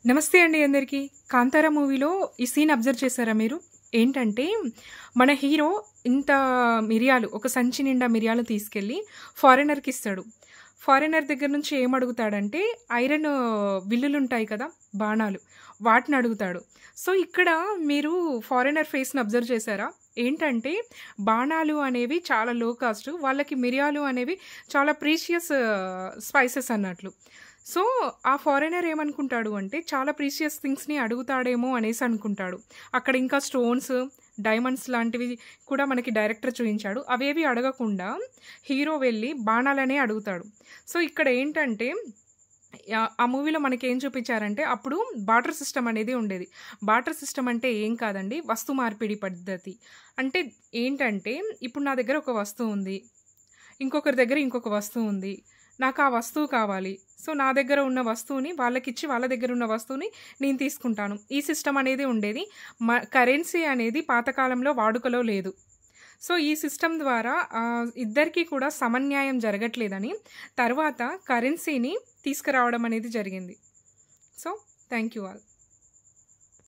నమస్తే అండి అందరికీ. 'కాంతార' మూవీలో ఈ సీన్ అబ్జర్వ్ చేశారా మీరు? ఏంటంటే, మన హీరో ఇంత మిరియాలు, ఒక సంచి నిండా మిరియాలు తీసుకెళ్ళి ఫారినర్‌కిస్తాడు. ఫారినర్ దగ్గర నుంచి ఏమడుగుతాడంటే, ఐరన్ విల్లులుంటాయి కదా! బాణాలు. వాటిని అడుగుతాడు. సో, ఇక్కడ మీరు ఫారినర్ ఫేస్‌ని అబ్జర్వ్ చేశారా? ఏంటంటే, బాణాలు అనేవి చాలా లో కాస్ట్. వాళ్ళకి మిరియాలు అనేవి చాలా ప్రీషియస్ స్పైసెస్ అన్నట్లు. సో, ఆ ఫారినర్ ఏమనుకుంటాడు అంటే, చాలా ప్రీషియస్ థింగ్స్‌ని అడుగుతాడేమో అనేసి అనుకుంటాడు. అక్కడ ఇంకా స్టోన్స్, డైమండ్స్ లాంటివి కూడా మనకి డైరెక్టర్ చూయించాడు. అవేవి అడగకుండా హీరో వెళ్ళి బాణాలనే అడుగుతాడు. సో, ఇక్కడ ఏంటంటే ఆ మూవీలో మనకేం చూపించారంటే, అప్పుడు బార్టర్ సిస్టమ్ అనేది ఉండేది. బార్టర్ సిస్టమ్ అంటే ఏం కాదండి, వస్తు మార్పిడి పద్ధతి. అంటే ఏంటంటే, ఇప్పుడు నా దగ్గర ఒక వస్తువు ఉంది. ఇంకొకరి దగ్గర ఇంకొక వస్తువు ఉంది. నాకు ఆ వస్తువు కావాలి. సో, నా దగ్గర ఉన్న వస్తువుని వాళ్ళకిచ్చి, వాళ్ళ దగ్గర ఉన్న వస్తువుని నేను తీసుకుంటాను. ఈ సిస్టమ్ అనేది ఉండేది. కరెన్సీ అనేది పాతకాలంలో వాడుకలో లేదు. సో, ఈ సిస్టమ్ ద్వారా ఇద్దరికీ కూడా సమన్యాయం జరగట్లేదని తర్వాత కరెన్సీని తీసుకురావడం అనేది జరిగింది. So, thank you all.